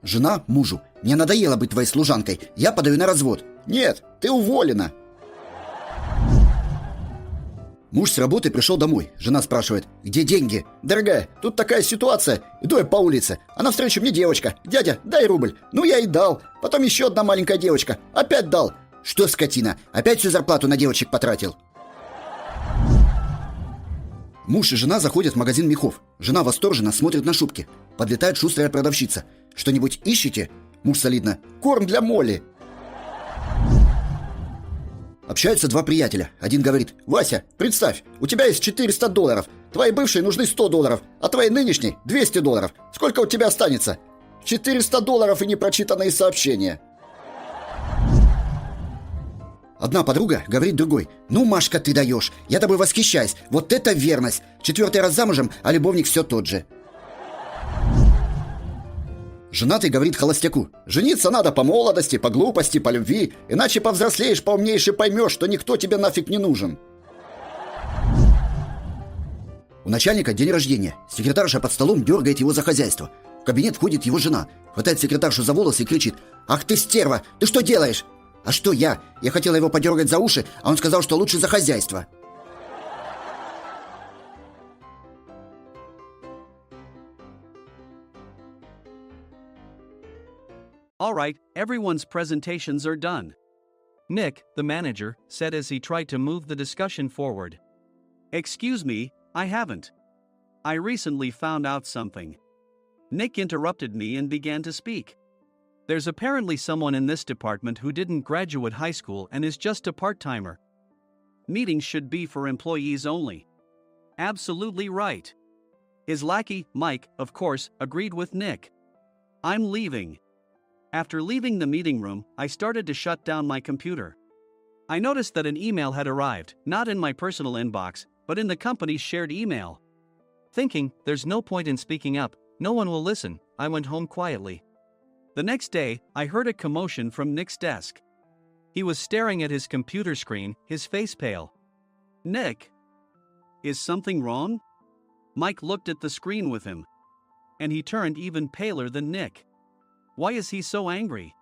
Жена мужу: «Мне надоело быть твоей служанкой, я подаю на развод». «Нет, ты уволена». Муж с работы пришел домой. Жена спрашивает: «Где деньги?» «Дорогая, тут такая ситуация. Иду я по улице, а навстречу мне девочка. Дядя, дай рубль». Ну, я и дал. Потом еще одна маленькая девочка. Опять дал. «Что, скотина, опять всю зарплату на девочек потратил?» Муж и жена заходят в магазин мехов. Жена восторженно смотрит на шубки. Подлетает шустрая продавщица: «Что-нибудь ищете?» Муж солидно: «Корм для Молли». Общаются два приятеля. Один говорит: «Вася, представь, у тебя есть $400. Твоей бывшей нужны $100, а твоей нынешней $200. Сколько у тебя останется?» $400 и непрочитанные сообщения. Одна подруга говорит другой: «Ну, Машка, ты даешь, я тобой восхищаюсь, вот это верность. 4-й раз замужем, а любовник все тот же». Женатый говорит холостяку: «Жениться надо по молодости, по глупости, по любви, иначе повзрослеешь, поумнеешь и поймешь, что никто тебе нафиг не нужен». У начальника день рождения. Секретарша под столом дергает его за хозяйство. В кабинет входит его жена, хватает секретаршу за волосы и кричит: «Ах ты, стерва, ты что делаешь?» «А что я? Я хотела его подергать за уши, а он сказал, что лучше за хозяйство». All right, everyone's presentations are done. Nick, the manager, said as he tried to move the discussion forward. Excuse me, I haven't. I recently found out something. Nick interrupted me and began to speak. There's apparently someone in this department who didn't graduate high school and is just a part-timer. Meetings should be for employees only. Absolutely right. His lackey, Mike, of course, agreed with Nick. I'm leaving. After leaving the meeting room, I started to shut down my computer. I noticed that an email had arrived, not in my personal inbox, but in the company's shared email. Thinking, there's no point in speaking up, no one will listen, I went home quietly. The next day, I heard a commotion from Nick's desk. He was staring at his computer screen, his face pale. "Nick, is something wrong?" Mike looked at the screen with him. And he turned even paler than Nick. Why is he so angry?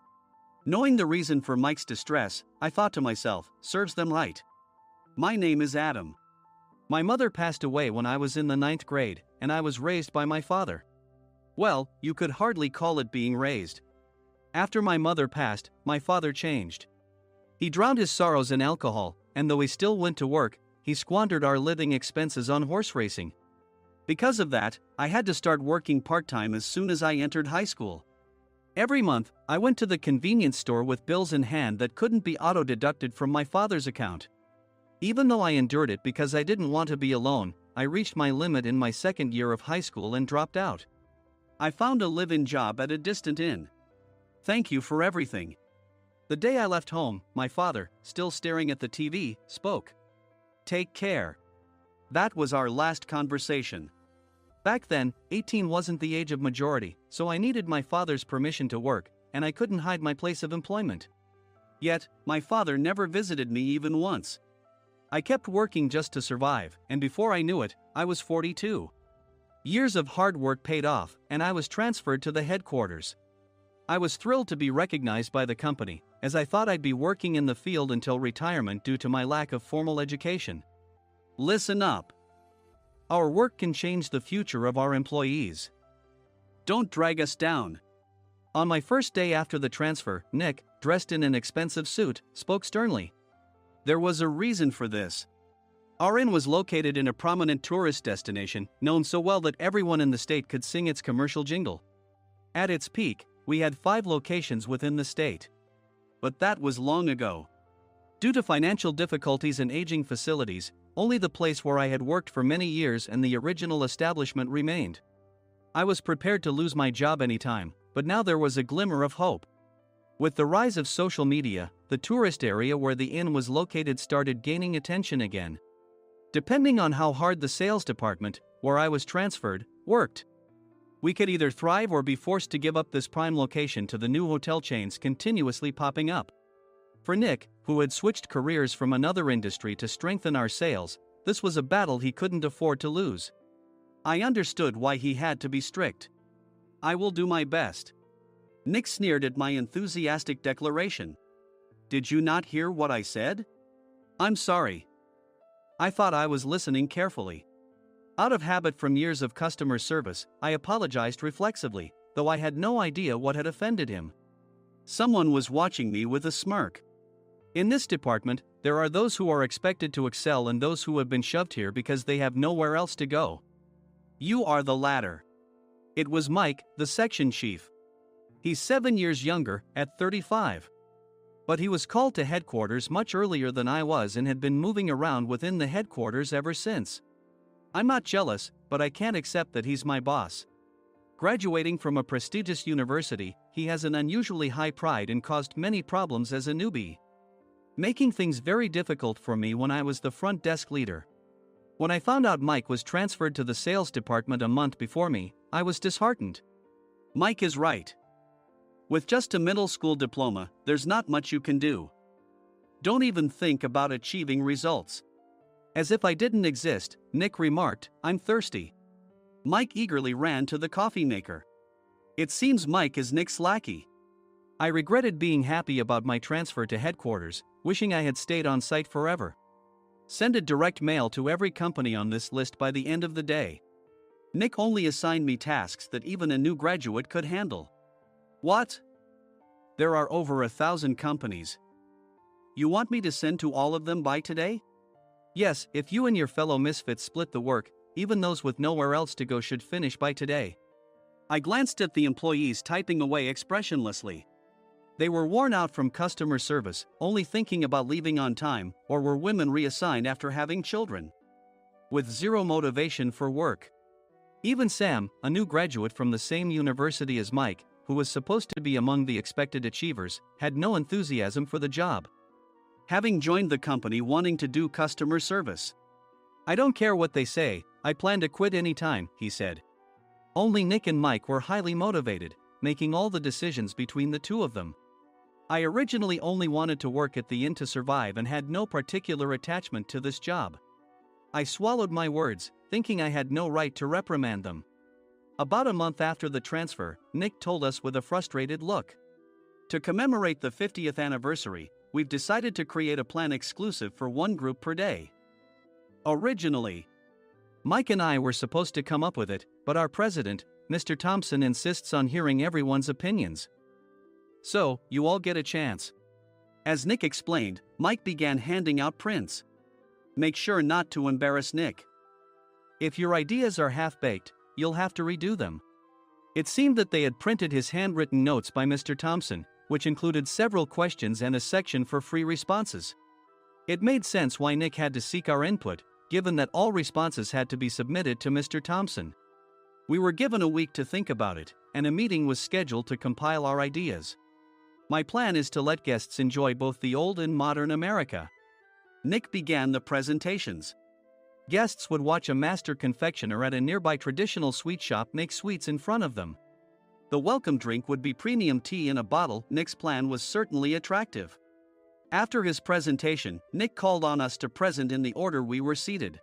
Knowing the reason for Mike's distress, I thought to myself, serves them right. My name is Adam. My mother passed away when I was in the 9th grade, and I was raised by my father. Well, you could hardly call it being raised. After my mother passed, my father changed. He drowned his sorrows in alcohol, and though he still went to work, he squandered our living expenses on horse racing. Because of that, I had to start working part-time as soon as I entered high school. Every month, I went to the convenience store with bills in hand that couldn't be auto-deducted from my father's account. Even though I endured it because I didn't want to be alone, I reached my limit in my second year of high school and dropped out. I found a live-in job at a distant inn. Thank you for everything. The day I left home, my father, still staring at the TV, spoke. Take care. That was our last conversation. Back then, 18 wasn't the age of majority, so I needed my father's permission to work, and I couldn't hide my place of employment. Yet, my father never visited me even once. I kept working just to survive, and before I knew it, I was 42. Years of hard work paid off, and I was transferred to the headquarters. I was thrilled to be recognized by the company, as I thought I'd be working in the field until retirement due to my lack of formal education. Listen up. Our work can change the future of our employees. Don't drag us down. On my first day after the transfer, Nick, dressed in an expensive suit, spoke sternly. There was a reason for this. Our inn was located in a prominent tourist destination, known so well that everyone in the state could sing its commercial jingle. At its peak, we had 5 locations within the state. But that was long ago. Due to financial difficulties and aging facilities, only the place where I had worked for many years and the original establishment remained. I was prepared to lose my job anytime, but now there was a glimmer of hope. With the rise of social media, the tourist area where the inn was located started gaining attention again. Depending on how hard the sales department, where I was transferred, worked, we could either thrive or be forced to give up this prime location to the new hotel chains continuously popping up. For Nick, who had switched careers from another industry to strengthen our sales, this was a battle he couldn't afford to lose. I understood why he had to be strict. I will do my best. Nick sneered at my enthusiastic declaration. Did you not hear what I said? I'm sorry. I thought I was listening carefully. Out of habit from years of customer service, I apologized reflexively, though I had no idea what had offended him. Someone was watching me with a smirk. In this department, there are those who are expected to excel and those who have been shoved here because they have nowhere else to go. You are the latter. It was Mike, the section chief. He's 7 years younger, at 35. But he was called to headquarters much earlier than I was and had been moving around within the headquarters ever since. I'm not jealous, but I can't accept that he's my boss. Graduating from a prestigious university, he has an unusually high pride and caused many problems as a newbie, making things very difficult for me when I was the front desk leader. When I found out Mike was transferred to the sales department a month before me, I was disheartened. Mike is right. With just a middle school diploma, there's not much you can do. Don't even think about achieving results. As if I didn't exist, Nick remarked, I'm thirsty. Mike eagerly ran to the coffee maker. It seems Mike is Nick's lackey. I regretted being happy about my transfer to headquarters, wishing I had stayed on site forever. Send a direct mail to every company on this list by the end of the day. Nick only assigned me tasks that even a new graduate could handle. What? There are over 1,000 companies. You want me to send to all of them by today? Yes, if you and your fellow misfits split the work, even those with nowhere else to go should finish by today. I glanced at the employees typing away expressionlessly. They were worn out from customer service, only thinking about leaving on time, or were women reassigned after having children, with zero motivation for work. Even Sam, a new graduate from the same university as Mike, who was supposed to be among the expected achievers, had no enthusiasm for the job, having joined the company wanting to do customer service. I don't care what they say, I plan to quit anytime, he said. Only Nick and Mike were highly motivated, making all the decisions between the two of them. I originally only wanted to work at the inn to survive and had no particular attachment to this job. I swallowed my words, thinking I had no right to reprimand them. About a month after the transfer, Nick told us with a frustrated look. To commemorate the 50th anniversary, we've decided to create a plan exclusive for one group per day. Originally, Mike and I were supposed to come up with it, but our president, Mr. Thompson, insists on hearing everyone's opinions. So, you all get a chance. As Nick explained, Mike began handing out prints. Make sure not to embarrass Nick. If your ideas are half-baked, you'll have to redo them. It seemed that they had printed his handwritten notes by Mr. Thompson, which included several questions and a section for free responses. It made sense why Nick had to seek our input, given that all responses had to be submitted to Mr. Thompson. We were given a week to think about it, and a meeting was scheduled to compile our ideas. My plan is to let guests enjoy both the old and modern America. Nick began the presentations. Guests would watch a master confectioner at a nearby traditional sweet shop make sweets in front of them. The welcome drink would be premium tea in a bottle. Nick's plan was certainly attractive. After his presentation, Nick called on us to present in the order we were seated.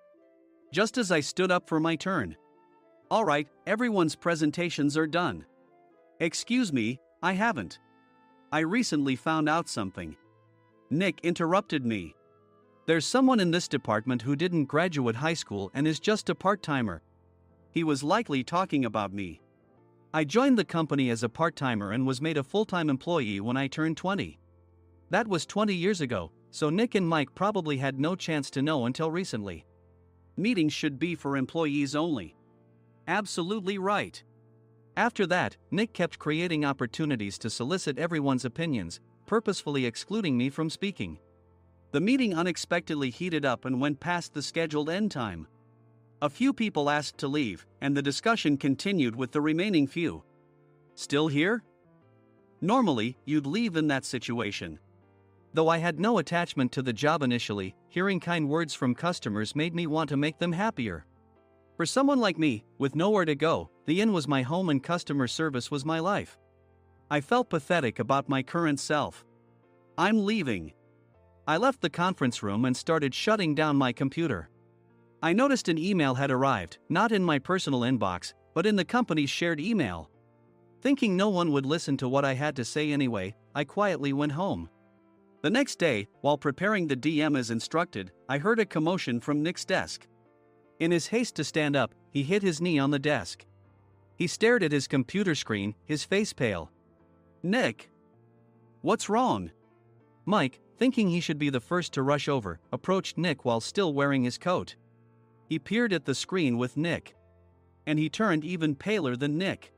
Just as I stood up for my turn. All right, everyone's presentations are done. Excuse me, I haven't. I recently found out something. Nick interrupted me. There's someone in this department who didn't graduate high school and is just a part-timer. He was likely talking about me. I joined the company as a part-timer and was made a full-time employee when I turned 20. That was 20 years ago, so Nick and Mike probably had no chance to know until recently. Meetings should be for employees only. Absolutely right. After that, Nick kept creating opportunities to solicit everyone's opinions, purposefully excluding me from speaking. The meeting unexpectedly heated up and went past the scheduled end time. A few people asked to leave, and the discussion continued with the remaining few. Still here? Normally, you'd leave in that situation. Though I had no attachment to the job initially, hearing kind words from customers made me want to make them happier. For someone like me, with nowhere to go, the inn was my home and customer service was my life. I felt pathetic about my current self. I'm leaving. I left the conference room and started shutting down my computer. I noticed an email had arrived, not in my personal inbox, but in the company's shared email. Thinking no one would listen to what I had to say anyway, I quietly went home. The next day, while preparing the DM as instructed, I heard a commotion from Nick's desk. In his haste to stand up, he hit his knee on the desk. He stared at his computer screen, his face pale. "Nick! What's wrong?" Mike, thinking he should be the first to rush over, approached Nick while still wearing his coat. He peered at the screen with Nick. And he turned even paler than Nick.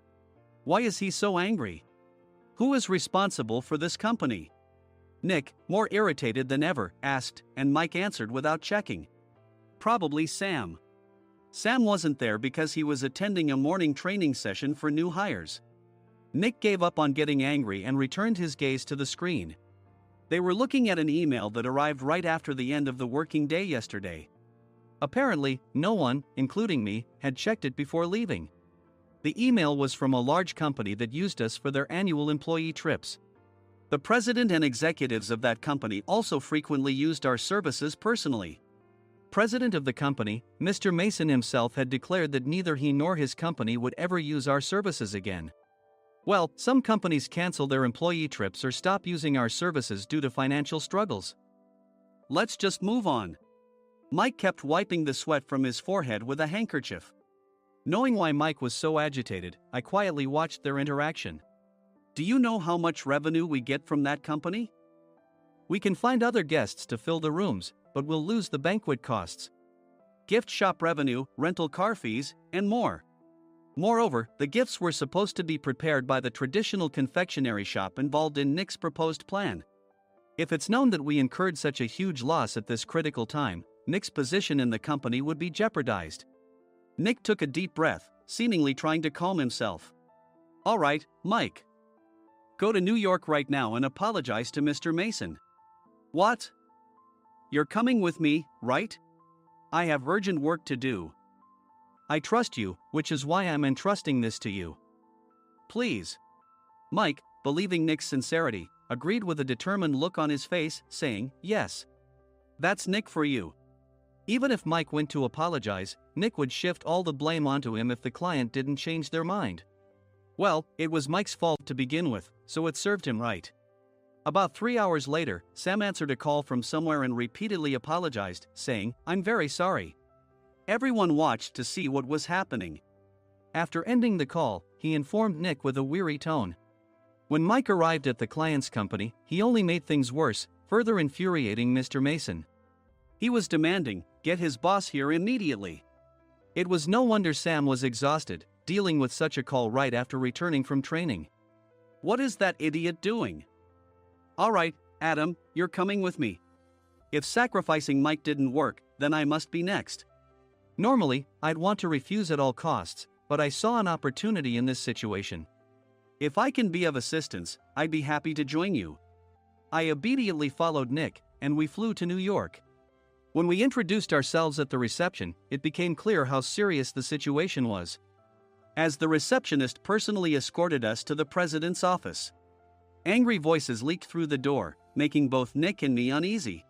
Why is he so angry? Who is responsible for this company? Nick, more irritated than ever, asked, and Mike answered without checking. Probably Sam. Sam wasn't there because he was attending a morning training session for new hires. Nick gave up on getting angry and returned his gaze to the screen. They were looking at an email that arrived right after the end of the working day yesterday. Apparently, no one, including me, had checked it before leaving. The email was from a large company that used us for their annual employee trips. The president and executives of that company also frequently used our services personally. President of the company, Mr. Mason himself, had declared that neither he nor his company would ever use our services again. Well, some companies cancel their employee trips or stop using our services due to financial struggles. Let's just move on. Mike kept wiping the sweat from his forehead with a handkerchief. Knowing why Mike was so agitated, I quietly watched their interaction. Do you know how much revenue we get from that company? We can find other guests to fill the rooms, but we'll lose the banquet costs, gift shop revenue, rental car fees, and more. Moreover, the gifts were supposed to be prepared by the traditional confectionery shop involved in Nick's proposed plan. If it's known that we incurred such a huge loss at this critical time, Nick's position in the company would be jeopardized. Nick took a deep breath, seemingly trying to calm himself. All right, Mike. Go to New York right now and apologize to Mr. Mason. What? You're coming with me, right? I have urgent work to do. I trust you, which is why I'm entrusting this to you. Please. Mike, believing Nick's sincerity, agreed with a determined look on his face, saying, yes. That's Nick for you. Even if Mike went to apologize, Nick would shift all the blame onto him if the client didn't change their mind. Well, it was Mike's fault to begin with, so it served him right. About 3 hours later, Sam answered a call from somewhere and repeatedly apologized, saying, I'm very sorry. Everyone watched to see what was happening. After ending the call, he informed Nick with a weary tone. When Mike arrived at the client's company, he only made things worse, further infuriating Mr. Mason. He was demanding, get his boss here immediately. It was no wonder Sam was exhausted, dealing with such a call right after returning from training. What is that idiot doing? All right, Adam, you're coming with me. If sacrificing Mike didn't work, then I must be next. Normally, I'd want to refuse at all costs, but I saw an opportunity in this situation. If I can be of assistance, I'd be happy to join you. I obediently followed Nick, and we flew to New York. When we introduced ourselves at the reception, it became clear how serious the situation was, as the receptionist personally escorted us to the president's office. Angry voices leaked through the door, making both Nick and me uneasy.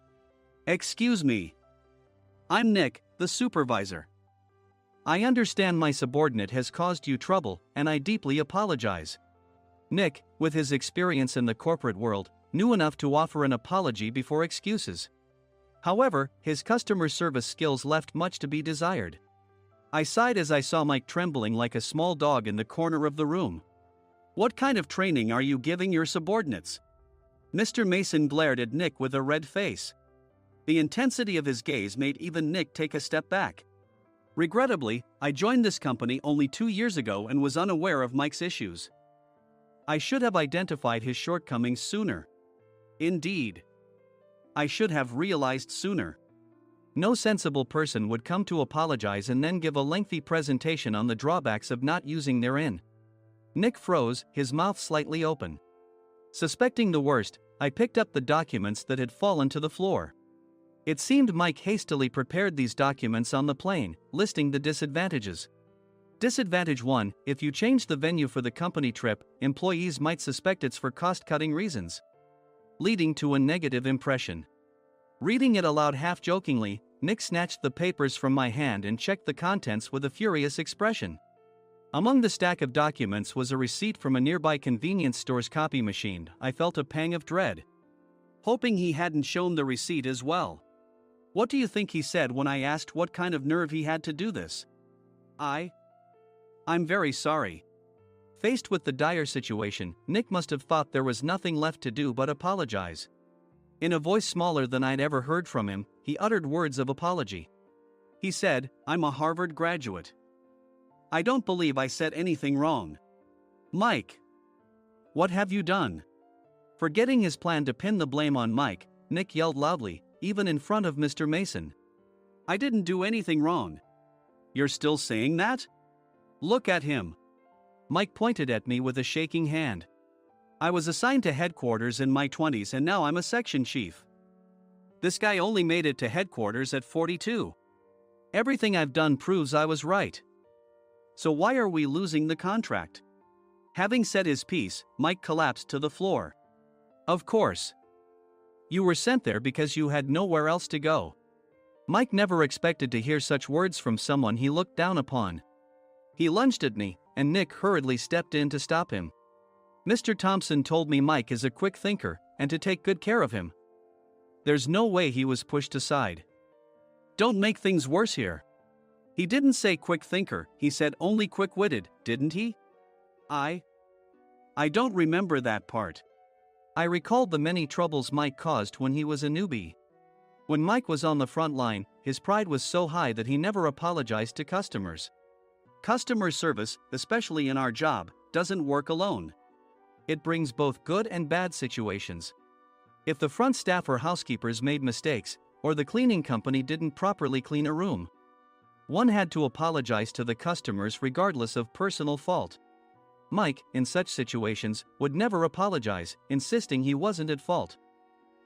Excuse me. I'm Nick, the supervisor. I understand my subordinate has caused you trouble, and I deeply apologize. Nick, with his experience in the corporate world, knew enough to offer an apology before excuses. However, his customer service skills left much to be desired. I sighed as I saw Mike trembling like a small dog in the corner of the room. What kind of training are you giving your subordinates? Mr. Mason glared at Nick with a red face. The intensity of his gaze made even Nick take a step back. Regrettably, I joined this company only 2 years ago and was unaware of Mike's issues. I should have identified his shortcomings sooner. Indeed. I should have realized sooner. No sensible person would come to apologize and then give a lengthy presentation on the drawbacks of not using their in. Nick froze, his mouth slightly open. Suspecting the worst, I picked up the documents that had fallen to the floor. It seemed Mike hastily prepared these documents on the plane, listing the disadvantages. Disadvantage 1: if you change the venue for the company trip, employees might suspect it's for cost-cutting reasons, leading to a negative impression. Reading it aloud half-jokingly, Nick snatched the papers from my hand and checked the contents with a furious expression. Among the stack of documents was a receipt from a nearby convenience store's copy machine. I felt a pang of dread, hoping he hadn't shown the receipt as well. What do you think he said when I asked what kind of nerve he had to do this? I'm very sorry. Faced with the dire situation, Nick must have thought there was nothing left to do but apologize. In a voice smaller than I'd ever heard from him, he uttered words of apology. He said, "I'm a Harvard graduate. I don't believe I said anything wrong." Mike! What have you done? Forgetting his plan to pin the blame on Mike, Nick yelled loudly, even in front of Mr. Mason. "I didn't do anything wrong." "You're still saying that? Look at him." Mike pointed at me with a shaking hand. "I was assigned to headquarters in my 20s and now I'm a section chief. This guy only made it to headquarters at 42. Everything I've done proves I was right. So why are we losing the contract?" Having said his piece, Mike collapsed to the floor. "Of course. You were sent there because you had nowhere else to go." Mike never expected to hear such words from someone he looked down upon. He lunged at me, and Nick hurriedly stepped in to stop him. "Mr. Thompson told me Mike is a quick thinker, and to take good care of him." There's no way he was pushed aside. "Don't make things worse here. He didn't say quick thinker, he said only quick-witted, didn't he?" I don't remember that part. I recalled the many troubles Mike caused when he was a newbie. When Mike was on the front line, his pride was so high that he never apologized to customers. Customer service, especially in our job, doesn't work alone. It brings both good and bad situations. If the front staff or housekeepers made mistakes, or the cleaning company didn't properly clean a room, one had to apologize to the customers regardless of personal fault. Mike, in such situations, would never apologize, insisting he wasn't at fault.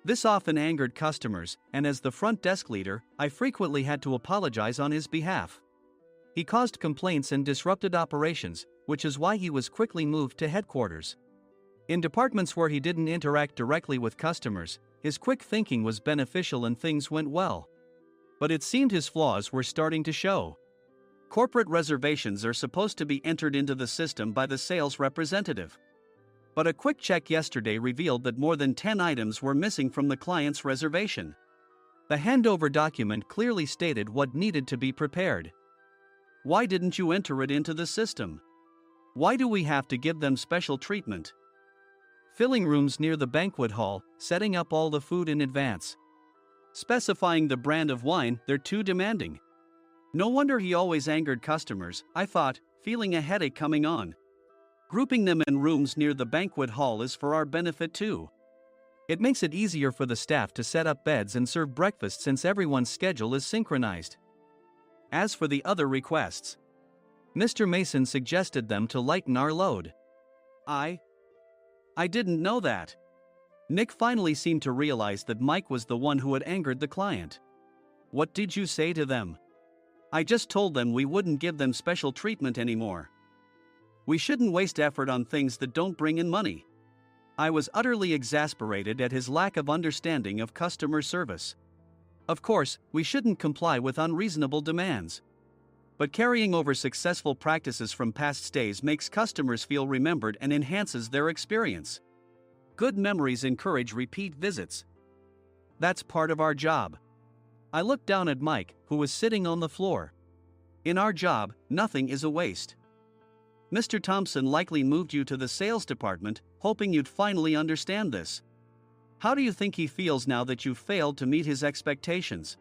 This often angered customers, and as the front desk leader, I frequently had to apologize on his behalf. He caused complaints and disrupted operations, which is why he was quickly moved to headquarters. In departments where he didn't interact directly with customers, his quick thinking was beneficial and things went well. But it seemed his flaws were starting to show. Corporate reservations are supposed to be entered into the system by the sales representative. But a quick check yesterday revealed that more than 10 items were missing from the client's reservation. The handover document clearly stated what needed to be prepared. Why didn't you enter it into the system? Why do we have to give them special treatment? Filling rooms near the banquet hall, setting up all the food in advance. Specifying the brand of wine, they're too demanding. No wonder he always angered customers, I thought, feeling a headache coming on. Grouping them in rooms near the banquet hall is for our benefit too. It makes it easier for the staff to set up beds and serve breakfast since everyone's schedule is synchronized. As for the other requests, Mr. Mason suggested them to lighten our load. I didn't know that. Nick finally seemed to realize that Mike was the one who had angered the client. What did you say to them? I just told them we wouldn't give them special treatment anymore. We shouldn't waste effort on things that don't bring in money. I was utterly exasperated at his lack of understanding of customer service. Of course, we shouldn't comply with unreasonable demands. But carrying over successful practices from past stays makes customers feel remembered and enhances their experience. Good memories encourage repeat visits. That's part of our job. I looked down at Mike, who was sitting on the floor. In our job, nothing is a waste. Mr. Thompson likely moved you to the sales department, hoping you'd finally understand this. How do you think he feels now that you failed to meet his expectations?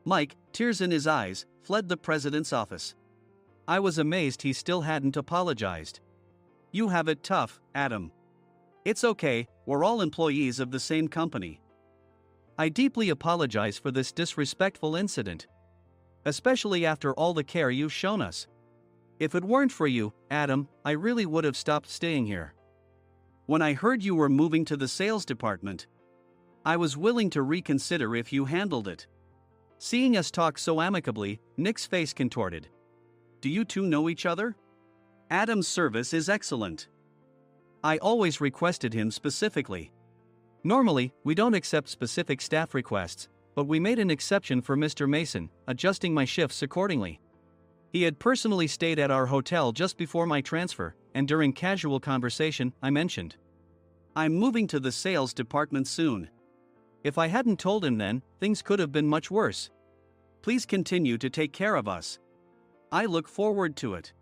Mike, tears in his eyes, fled the president's office. I was amazed he still hadn't apologized. You have it tough, Adam. It's okay, we're all employees of the same company. I deeply apologize for this disrespectful incident. Especially after all the care you've shown us. If it weren't for you, Adam, I really would have stopped staying here. When I heard you were moving to the sales department, I was willing to reconsider if you handled it. Seeing us talk so amicably, Nick's face contorted. Do you two know each other? Adam's service is excellent. I always requested him specifically. Normally, we don't accept specific staff requests, but we made an exception for Mr. Mason, adjusting my shifts accordingly. He had personally stayed at our hotel just before my transfer, and during casual conversation, I mentioned, "I'm moving to the sales department soon." If I hadn't told him then, things could have been much worse. Please continue to take care of us. I look forward to it.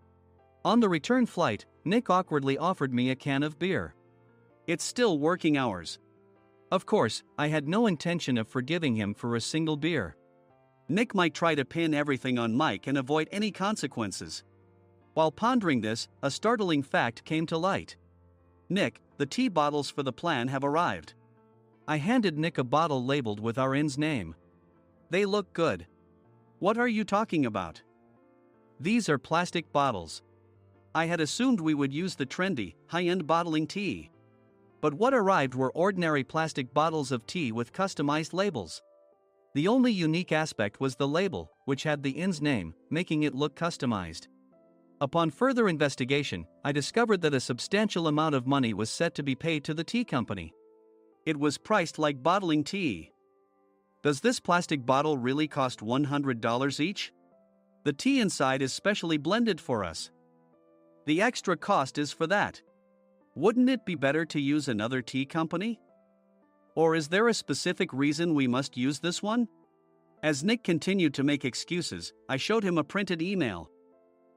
On the return flight, Nick awkwardly offered me a can of beer. It's still working hours. Of course, I had no intention of forgiving him for a single beer. Nick might try to pin everything on Mike and avoid any consequences. While pondering this, a startling fact came to light. "Nick, the tea bottles for the plan have arrived." I handed Nick a bottle labeled with our inn's name. "They look good." "What are you talking about?" "These are plastic bottles. I had assumed we would use the trendy, high-end bottling tea. But what arrived were ordinary plastic bottles of tea with customized labels. The only unique aspect was the label, which had the inn's name, making it look customized. Upon further investigation, I discovered that a substantial amount of money was set to be paid to the tea company. It was priced like bottling tea. Does this plastic bottle really cost $100 each? The tea inside is specially blended for us. The extra cost is for that. Wouldn't it be better to use another tea company? Or is there a specific reason we must use this one? As Nick continued to make excuses, I showed him a printed email.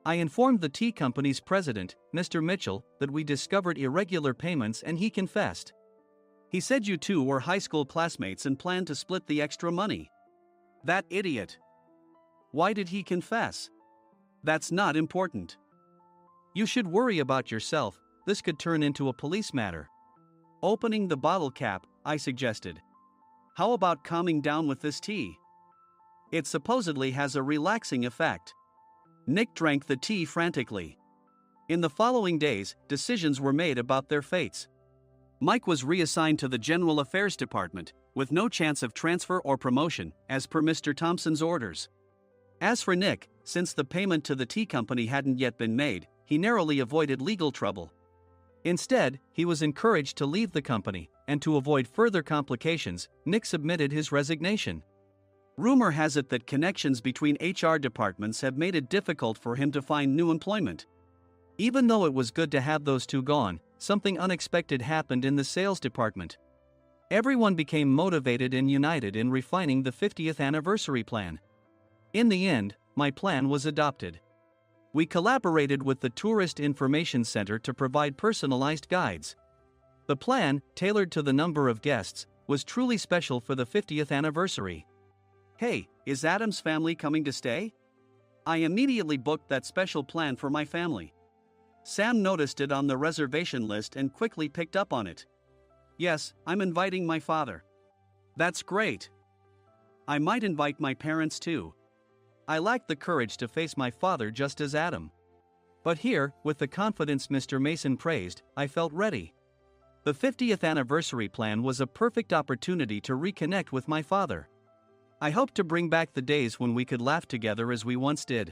I informed the tea company's president, Mr. Mitchell, that we discovered irregular payments and he confessed. He said you two were high school classmates and planned to split the extra money. That idiot. Why did he confess? That's not important. You should worry about yourself, this could turn into a police matter. Opening the bottle cap, I suggested. How about calming down with this tea? It supposedly has a relaxing effect. Nick drank the tea frantically. In the following days, decisions were made about their fates. Mike was reassigned to the General Affairs Department, with no chance of transfer or promotion, as per Mr. Thompson's orders. As for Nick, since the payment to the tea company hadn't yet been made, he narrowly avoided legal trouble. Instead, he was encouraged to leave the company, and to avoid further complications, Nick submitted his resignation. Rumor has it that connections between HR departments have made it difficult for him to find new employment. Even though it was good to have those two gone, something unexpected happened in the sales department. Everyone became motivated and united in refining the 50th anniversary plan. In the end, my plan was adopted. We collaborated with the Tourist Information Center to provide personalized guides. The plan, tailored to the number of guests, was truly special for the 50th anniversary. "Hey, is Adam's family coming to stay?" I immediately booked that special plan for my family. Sam noticed it on the reservation list and quickly picked up on it. "Yes, I'm inviting my father." "That's great. I might invite my parents too." I lacked the courage to face my father just as Adam. But here, with the confidence Mr. Mason praised, I felt ready. The 50th anniversary plan was a perfect opportunity to reconnect with my father. I hoped to bring back the days when we could laugh together as we once did.